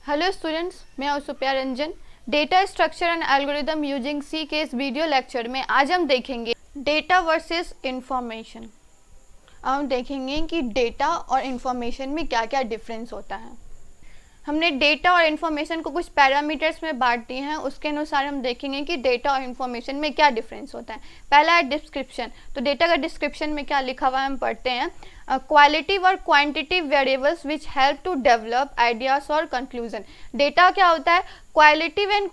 Hello students, मैं हूं Supriya Ranjan. Data structure and algorithm using C के इस वीडियो लेक्चर में आज हम देखेंगे डेटा वर्सेस इंफॉर्मेशन। हम देखेंगे कि डेटा और इंफॉर्मेशन में क्या क्या डिफरेंस होता है। हमने डेटा और इन्फॉर्मेशन को कुछ पैरामीटर्स में बांट दिए हैं, उसके अनुसार हम देखेंगे कि डेटा और इन्फॉर्मेशन में क्या डिफरेंस होता है। पहला है डिस्क्रिप्शन। तो डेटा का डिस्क्रिप्शन में क्या लिखा हुआ है हम पढ़ते हैं। क्वालिटिव और quantitative variables which help to develop ideas और कंक्लूजन। डेटा क्या होता है? क्वालिटिव एंड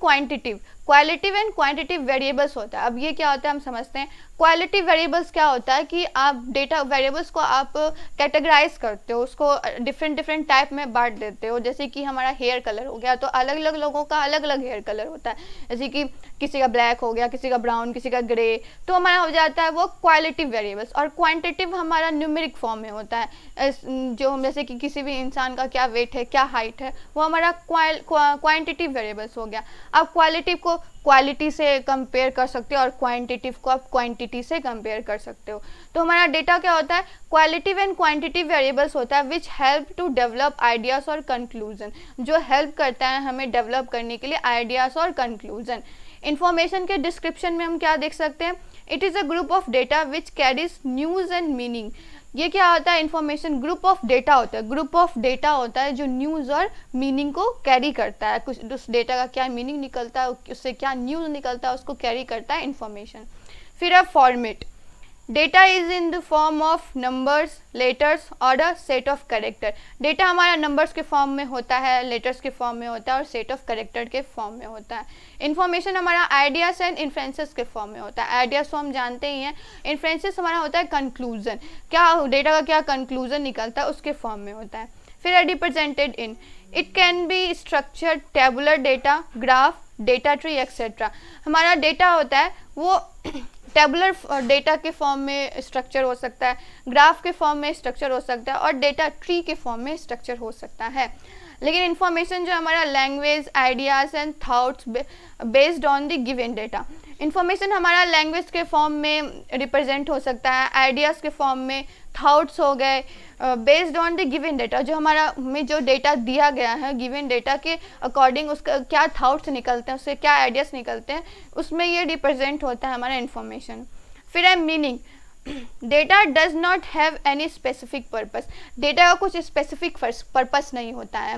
क्वांटिटिव वेरिएबल्स होता है। अब ये क्या होता है हम समझते हैं। क्वालिटिव वेरिएबल्स क्या होता है कि आप डेटा वेरिएबल्स को आप कैटेगराइज करते हो, उसको डिफरेंट टाइप में बांट देते हो। जैसे कि हमारा हेयर कलर हो गया, तो अलग अलग लोगों का अलग अलग हेयर कलर होता है। जैसे कि किसी का ब्लैक हो गया, किसी का ब्राउन, किसी का ग्रे, तो हमारा हो जाता है वो क्वालिटिव वेरिएबल्स। और क्वांटिटिव हमारा न्यूमेरिक फॉर्म में होता है। जो हम जैसे कि किसी भी इंसान का क्या वेट है, क्या हाइट है, वो हमारा क्वांटिटिव वेरिएबल्स हो गया। आप क्वालिटिव को क्वालिटी से कंपेयर कर सकते हो और क्वांटिटिव को आप क्वांटिटी से कंपेयर कर सकते हो। तो हमारा डेटा क्या होता है? क्वालिटिव एंड क्वांटिटिव वेरिएबल्स होता है which help to develop ideas और कंक्लूजन, जो हेल्प करता है हमें डेवलप करने के लिए आइडियाज और कंक्लूजन। इंफॉर्मेशन के डिस्क्रिप्शन में हम क्या देख सकते हैं? It is a group of data which carries news and meaning. ये क्या होता है? इन्फॉर्मेशन ग्रुप ऑफ डेटा होता है। ग्रुप ऑफ डेटा होता है जो न्यूज़ और मीनिंग को कैरी करता है। कुछ उस डेटा का क्या मीनिंग निकलता है, उससे क्या न्यूज़ निकलता है, उसको कैरी करता है इन्फॉर्मेशन। फिर है format. Data is in the form of numbers, letters और a set of character. Data हमारा नंबर्स के फॉर्म में होता है, लेटर्स के फॉर्म में होता है और सेट ऑफ कैरेक्टर के फॉर्म में होता है। इन्फॉर्मेशन हमारा आइडियाज एंड इन्फ्रेंसेस के फॉर्म में होता है। आइडियाज तो हम जानते ही हैं। इन्फ्रेंसेस हमारा होता है कंक्लूजन, क्या डेटा का क्या कंक्लूजन निकलता है उसके फॉर्म में होता है। फिर है represented in. It can be structured tabular data, graph, data tree etcetera. हमारा डेटा होता है वो टेबुलर डेटा के फॉर्म में स्ट्रक्चर हो सकता है, ग्राफ के फॉर्म में स्ट्रक्चर हो सकता है और डेटा ट्री के फॉर्म में स्ट्रक्चर हो सकता है। लेकिन इन्फॉर्मेशन जो हमारा language, ideas and thoughts based on the given data. Information हमारा लैंग्वेज के फॉर्म में रिप्रेजेंट हो सकता है, आइडियाज़ के फॉर्म में, थॉट्स हो गए, based on the given data. जो हमारा में जो डेटा दिया गया है, गिवन डेटा के अकॉर्डिंग उसका क्या थॉट्स निकलते हैं, उससे क्या आइडियाज़ निकलते हैं, उसमें ये रिप्रेजेंट होता है हमारा इन्फॉर्मेशन। फिर है meaning. Data does not have any specific purpose. Data का कुछ स्पेसिफिक पर्पस नहीं होता है,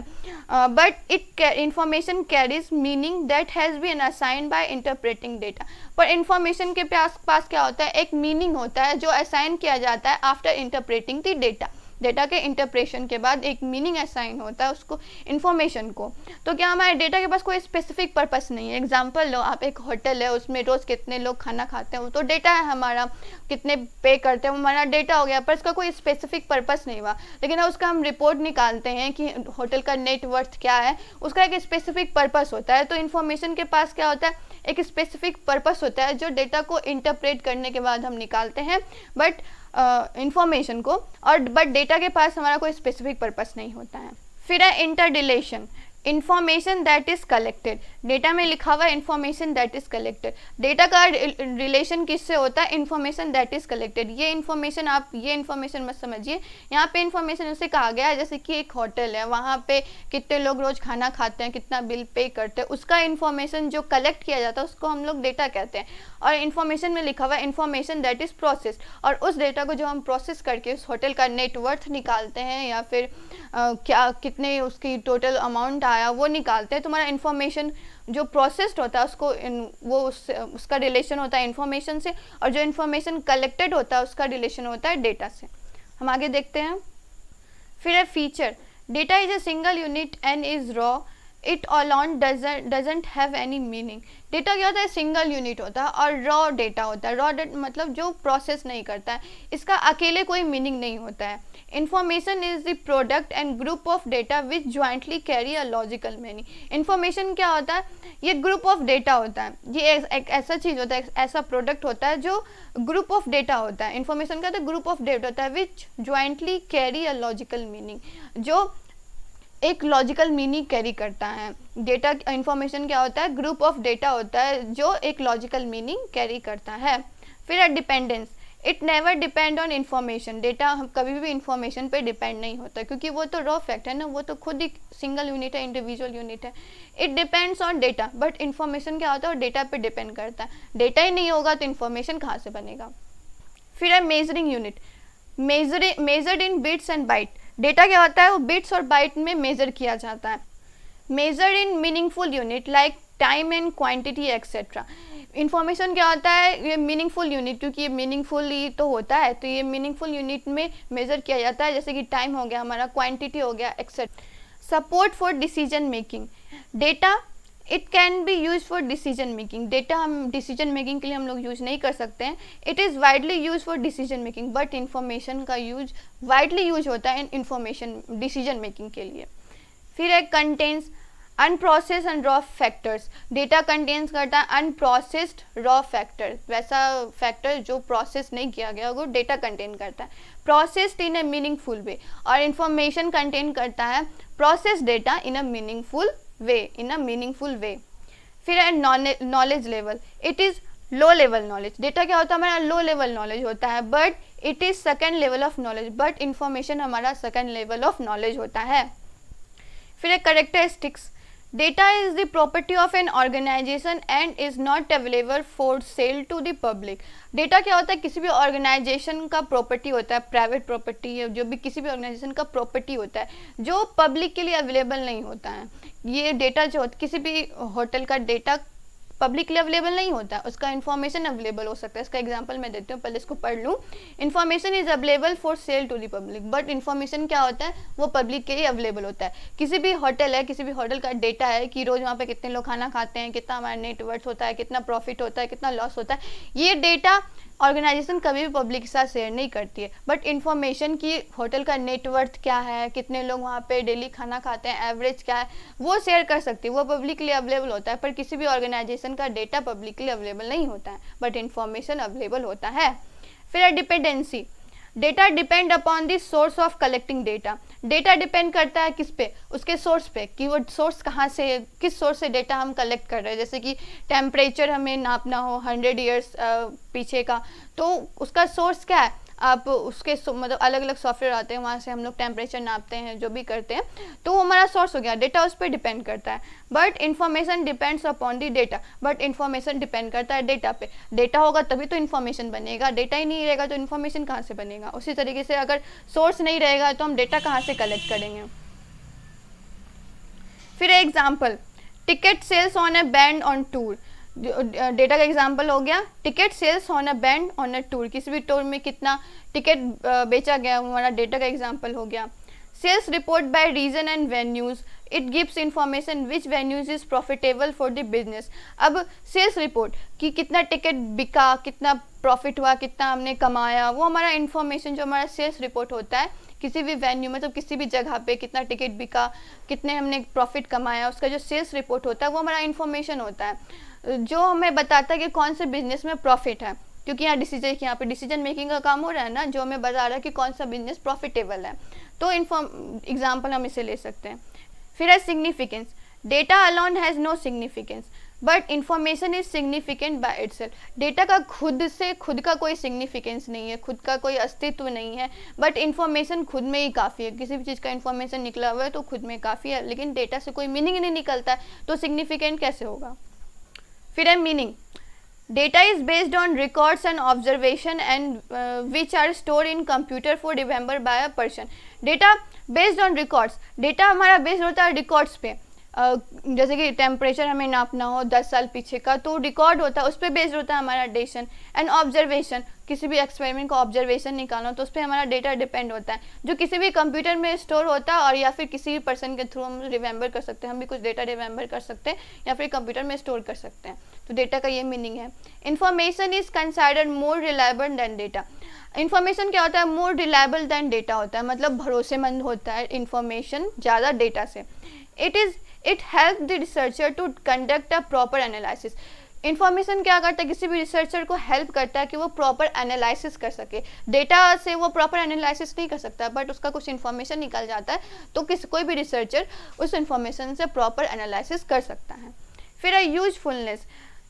but it information carries meaning that has been assigned by interpreting data. पर इंफॉर्मेशन के पास क्या होता है? एक मीनिंग होता है जो असाइन किया जाता है after interpreting the data. Data के इंटरप्रेशन के बाद एक मीनिंग असाइन होता है उसको, इन्फॉर्मेशन को। तो क्या हमारे डेटा के पास कोई स्पेसिफिक पर्पस नहीं है। एग्जांपल लो, आप एक होटल है, उसमें रोज़ कितने लोग खाना खाते हैं, वो तो डेटा है हमारा। कितने पे करते हैं, वो हमारा डेटा हो गया, पर इसका कोई स्पेसिफिक पर्पस नहीं हुआ। लेकिन उसका हम रिपोर्ट निकालते हैं कि होटल का नेट वर्थ क्या है, उसका एक स्पेसिफिक पर्पस होता है। तो इन्फॉर्मेशन के पास क्या होता है? एक स्पेसिफिक पर्पस होता है जो डेटा को इंटरप्रेट करने के बाद हम निकालते हैं, बट इंफॉर्मेशन को, और बट डेटा के पास हमारा कोई स्पेसिफिक पर्पस नहीं होता है। फिर है interrelation. Information that is collected. Data में लिखा हुआ information that is collected. Data का रिलेशन किससे होता है? Information that is collected. ये इन्फॉर्मेशन, आप ये इन्फॉर्मेशन मत समझिए। यहाँ पे इन्फॉर्मेशन उसे कहा गया है, जैसे कि एक होटल है, वहाँ पे कितने लोग रोज खाना खाते हैं, कितना बिल पे करते हैं, उसका इन्फॉर्मेशन जो कलेक्ट किया जाता है उसको हम लोग डेटा कहते हैं। और इन्फॉर्मेशन में लिखा हुआ है इन्फॉर्मेशन दैट इज प्रोसेस्ड, और उस डेटा को जो हम प्रोसेस करके उस होटल का नेटवर्थ निकालते हैं या फिर क्या कितने उसकी टोटल अमाउंट आया वो निकालते हैं। तुम्हारा इन्फॉर्मेशन जो प्रोसेस्ड होता है उसको उसका रिलेशन होता है इन्फॉर्मेशन से, और जो इन्फॉर्मेशन कलेक्टेड होता है उसका रिलेशन होता है डेटा से। हम आगे देखते हैं। फिर है feature. Data is a single unit and is raw, it alone doesn't have any meaning. Data क्या होता है? सिंगल यूनिट होता है और रॉ डेटा होता है। रॉ मतलब जो प्रोसेस नहीं करता है, इसका अकेले कोई मीनिंग नहीं होता है। Information is the product and group of data which jointly carry a logical meaning. Information क्या होता है? ये ग्रुप ऑफ डेटा होता है, ये एक ऐसा चीज़ होता है, ऐसा प्रोडक्ट होता है जो ग्रुप ऑफ डेटा होता है। इन्फॉर्मेशन का तो ग्रुप ऑफ डेटा होता है which jointly carry a logical meaning, जो एक लॉजिकल मीनिंग कैरी करता है। डेटा इन्फॉर्मेशन क्या होता है? ग्रुप ऑफ डेटा होता है जो एक लॉजिकल मीनिंग कैरी करता है। फिर है dependence. It never depend on information, data कभी भी इन्फॉर्मेशन पे डिपेंड नहीं होता, क्योंकि वो तो रॉ फैक्ट है ना, वो तो खुद ही सिंगल यूनिट है, इंडिविजुअल यूनिट है। It depends on data, but information क्या होता है, और डेटा पे डिपेंड करता है। डेटा ही नहीं होगा तो इन्फॉर्मेशन कहाँ से बनेगा। फिर है measuring unit, measured in bits and byte. Data क्या होता है, वो बिट्स और बाइट में मेजर किया जाता है। Measured in meaningful unit like time and quantity etcetera. Information क्या होता है, ये मीनिंगफुल यूनिट, क्योंकि ये मीनिंगफुल ही तो होता है, तो ये मीनिंगफुल यूनिट में मेजर किया जाता है, जैसे कि टाइम हो गया हमारा, क्वांटिटी हो गया etcetera. Support for decision making, data it can be use for decision making. Data हम डिसीजन मेकिंग के लिए हम लोग यूज नहीं कर सकते हैं। It is widely use for decision making, but information का यूज वाइडली यूज होता है इन्फॉर्मेशन डिसीजन मेकिंग के लिए। फिर एक contains unprocessed and raw factors. Data contains करता है अनप्रोसेस्ड रॉ फैक्टर, वैसा फैक्टर जो प्रोसेस नहीं किया गया वो डेटा कंटेन करता है। प्रोसेस्ड इन अ मीनिंगफुल वे, और इन्फॉर्मेशन कंटेन करता है process data in a meaningful way, फिर है knowledge level, it is low level knowledge. Data क्या होता है, हमारा लो लेवल नॉलेज होता है, but it is second level of knowledge, but information हमारा सेकेंड लेवल ऑफ नॉलेज होता है। फिर है characteristics, data is the property of an organisation and is not available for sale to the public. Data क्या होता है, किसी भी ऑर्गेनाइजेशन का प्रॉपर्टी होता है, प्राइवेट प्रॉपर्टी है, जो भी किसी भी ऑर्गेनाइजेशन का प्रॉपर्टी होता है, जो पब्लिक के लिए अवेलेबल नहीं होता है। ये डेटा जो किसी भी होटल का डेटा पब्लिक के लिए अवेलेबल नहीं होता, उसका इन्फॉर्मेशन अवेलेबल हो सकता है। इसका एग्जांपल मैं देती हूँ, पहले इसको पढ़ लूँ। Information is available for sale to the public, but information क्या होता है, वो पब्लिक के लिए अवेलेबल होता है। किसी भी होटल है, किसी भी होटल का डेटा है कि रोज़ वहाँ पे कितने लोग खाना खाते हैं, कितना हमारा नेटवर्थ होता है, कितना प्रॉफिट होता है, कितना लॉस होता है, ये डेटा ऑर्गेनाइजेशन कभी भी पब्लिक के साथ शेयर नहीं करती है। बट इन्फॉर्मेशन की होटल का नेटवर्थ क्या है, कितने लोग वहाँ पे डेली खाना खाते हैं, एवरेज क्या है, वो शेयर कर सकती है, वो पब्लिक के लिए अवेलेबल होता है। पर किसी भी ऑर्गेनाइजेशन का डेटा पब्लिक के लिए अवेलेबल नहीं होता है, बट इन्फॉर्मेशन अवेलेबल होता है। फिर है dependency, data depend upon the source of collecting data. Data depend करता है किस पे, उसके सोर्स पे, कि वो सोर्स कहाँ से, किस सोर्स से डेटा हम कलेक्ट कर रहे हैं। जैसे कि टेम्परेचर हमें नापना हो 100 ईयर्स पीछे का, तो उसका सोर्स क्या है, आप उसके मतलब अलग अलग सॉफ्टवेयर आते हैं, वहाँ से हम लोग टेम्परेचर नापते हैं, जो भी करते हैं, तो वो हमारा सोर्स हो गया, डेटा उस पर डिपेंड करता है। But information depends upon the data, but information depend करता है डेटा पे। डेटा होगा तभी तो इन्फॉर्मेशन बनेगा, डेटा ही नहीं रहेगा तो इन्फॉर्मेशन कहाँ से बनेगा। उसी तरीके से अगर सोर्स नहीं रहेगा तो हम डेटा कहाँ से कलेक्ट करेंगे। फिर example, ticket sales on a band on tour. Data का एग्जांपल हो गया ticket sales on a band on a tour, किसी भी टूर में कितना टिकट बेचा गया, हमारा डेटा का एग्जांपल हो गया। Sales report by region and venues, it gives information which venues is profitable for the business. अब सेल्स रिपोर्ट कि कितना टिकट बिका, कितना प्रॉफिट हुआ, कितना हमने कमाया, वो हमारा इन्फॉर्मेशन जो हमारा सेल्स रिपोर्ट होता है, किसी भी वेन्यू मतलब किसी भी जगह पे कितना टिकट बिका, कितने हमने प्रॉफिट कमाया, उसका जो सेल्स रिपोर्ट होता है वो हमारा इन्फॉर्मेशन होता है, जो हमें बताता है कि कौन से बिजनेस में प्रॉफिट है, क्योंकि यहाँ पे डिसीजन मेकिंग का काम हो रहा है ना, जो हमें बता रहा है कि कौन सा बिजनेस प्रॉफिटेबल है। तो एग्जाम्पल हम इसे ले सकते हैं। फिर है significance, data alone has no significance but information is significant by itself. Data का खुद का कोई सिग्निफिकेंस नहीं है, खुद का कोई अस्तित्व नहीं है, बट इन्फॉर्मेशन खुद में ही काफ़ी है। किसी भी चीज़ का इन्फॉर्मेशन निकला हुआ है तो खुद में काफ़ी है, लेकिन डेटा से कोई मीनिंग नहीं निकलता है, तो सिग्निफिकेंट कैसे होगा। फिर है meaning, data is based on records and observation and which are store in computer for remember by a person. Data based on records, data हमारा बेस्ड होता है रिकॉर्ड्स पे। जैसे कि टेम्परेचर हमें नापना हो 10 साल पीछे का, तो रिकॉर्ड होता है, उस पर बेस्ड होता है हमारा डेशन। एंड ऑब्जर्वेशन, किसी भी एक्सपेरिमेंट का ऑब्जर्वेशन निकालना हो तो उस पर हमारा डेटा डिपेंड होता है, जो किसी भी कंप्यूटर में स्टोर होता है, और या फिर किसी भी पर्सन के थ्रू हम रिमेंबर कर सकते हैं, हम भी कुछ डेटा रिमेंबर कर सकते हैं या फिर कंप्यूटर में स्टोर कर सकते हैं। तो डेटा का ये मीनिंग है। Information is considered more reliable than data. Information क्या होता है, मोर रिलायबल दैन डेटा होता है, मतलब भरोसेमंद होता है इन्फॉर्मेशन ज़्यादा डेटा से। It help the researcher to conduct a proper analysis. Information क्या करता है, किसी भी रिसर्चर को हेल्प करता है कि वो प्रॉपर एनालिसिस कर सके। डेटा से वो प्रॉपर एनालिसिस नहीं कर सकता, बट उसका कुछ इन्फॉर्मेशन निकल जाता है, तो कोई भी रिसर्चर उस इन्फॉर्मेशन से प्रॉपर एनालिसिस कर सकता है। फिर है usefulness,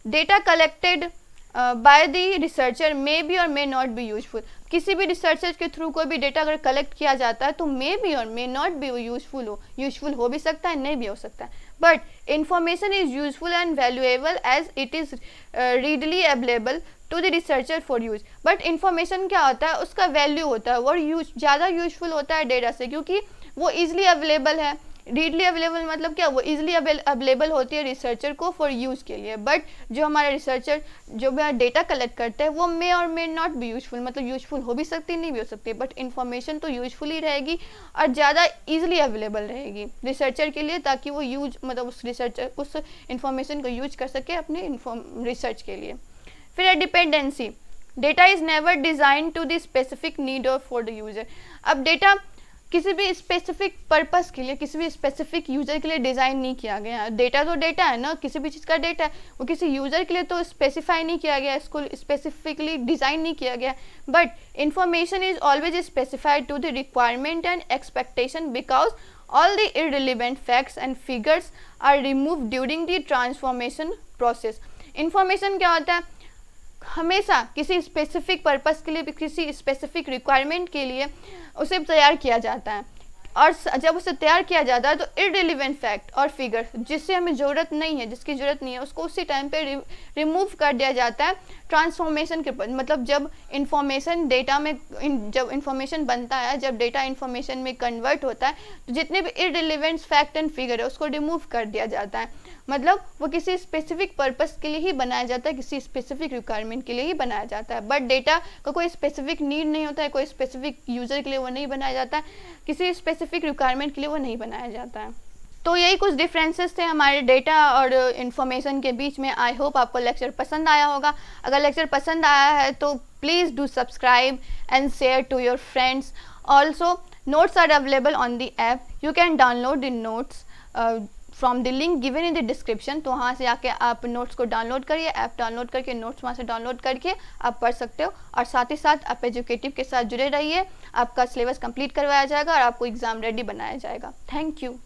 data collected by the researcher may be और मे नॉट बी यूजफुल। किसी भी रिसर्चर के थ्रू कोई भी डेटा अगर कलेक्ट किया जाता है तो मे बी और मे नॉट बी यूजफुल हो भी सकता है, नहीं भी हो सकता है, but information is useful and valuable as it is readily available to the researcher for use. But information क्या होता है, उसका वैल्यू होता है, वो ज़्यादा यूजफुल होता है डेटा से, क्योंकि वो ईजिली अवेलेबल है। रीडली अवेलेबल मतलब क्या, वो इजीली अवेलेबल होती है रिसर्चर को फॉर यूज़ के लिए। बट जो हमारा रिसर्चर जो डेटा कलेक्ट करता है वो मे और मे नॉट बी यूजफुल, मतलब यूजफुल हो भी सकती है, नहीं भी हो सकती, बट इन्फॉर्मेशन तो यूजफुल ही रहेगी और ज़्यादा इजीली अवेलेबल रहेगी रिसर्चर के लिए, ताकि वो मतलब उस इन्फॉर्मेशन को यूज कर सके अपने रिसर्च के लिए। फिर है dependency. Data is never design to the specific need और फॉर द यूज़र। अब डेटा किसी भी स्पेसिफिक पर्पस के लिए, किसी भी स्पेसिफिक यूज़र के लिए डिज़ाइन नहीं किया गया है। डेटा तो डेटा है ना, किसी भी चीज़ का डेटा है, वो किसी यूज़र के लिए तो स्पेसिफाई नहीं किया गया, इसको स्पेसिफिकली डिज़ाइन नहीं किया गया। But information is always specified to the requirement and expectation because all the irrelevant facts and figures are removed during the transformation process। Information क्या होता है, हमेशा किसी स्पेसिफिक पर्पस के लिए, किसी स्पेसिफिक रिक्वायरमेंट के लिए उसे तैयार किया जाता है, और जब उसे तैयार किया जाता है तो इररिलेवेंट फैक्ट और फिगर जिससे हमें ज़रूरत नहीं है, जिसकी ज़रूरत नहीं है, उसको उसी टाइम पे रिमूव कर दिया जाता है ट्रांसफॉर्मेशन के बाद। मतलब जब इंफॉर्मेशन डेटा में जब इंफॉर्मेशन बनता है, जब डेटा इंफॉर्मेशन में कन्वर्ट होता है, तो जितने भी इररिलेवेंट फैक्ट एंड फिगर है उसको रिमूव कर दिया जाता है। मतलब वो किसी स्पेसिफिक पर्पस के लिए ही बनाया जाता है, किसी स्पेसिफिक रिक्वायरमेंट के लिए ही बनाया जाता है। बट डेटा का कोई स्पेसिफिक नीड नहीं होता है, कोई स्पेसिफिक यूज़र के लिए वो नहीं बनाया जाता है, किसी स्पेसिफिक रिक्वायरमेंट के लिए वो नहीं बनाया जाता है। तो यही कुछ डिफरेंसेस थे हमारे डेटा और इन्फॉर्मेशन के बीच में। आई होप आपको लेक्चर पसंद आया होगा। अगर लेक्चर पसंद आया है तो please do subscribe and share to your friends. Also notes are available on the app, you can download the notes from the link given in the description. तो वहाँ से आके आप नोट्स को डाउनलोड करिए, ऐप डाउनलोड करके notes वहाँ से डाउनलोड करके आप पढ़ सकते हो। और साथ ही साथ आप एजुकेटिव के साथ जुड़े रहिए, आपका सिलेबस कंप्लीट करवाया जाएगा और आपको एग्ज़ाम रेडी बनाया जाएगा। Thank you.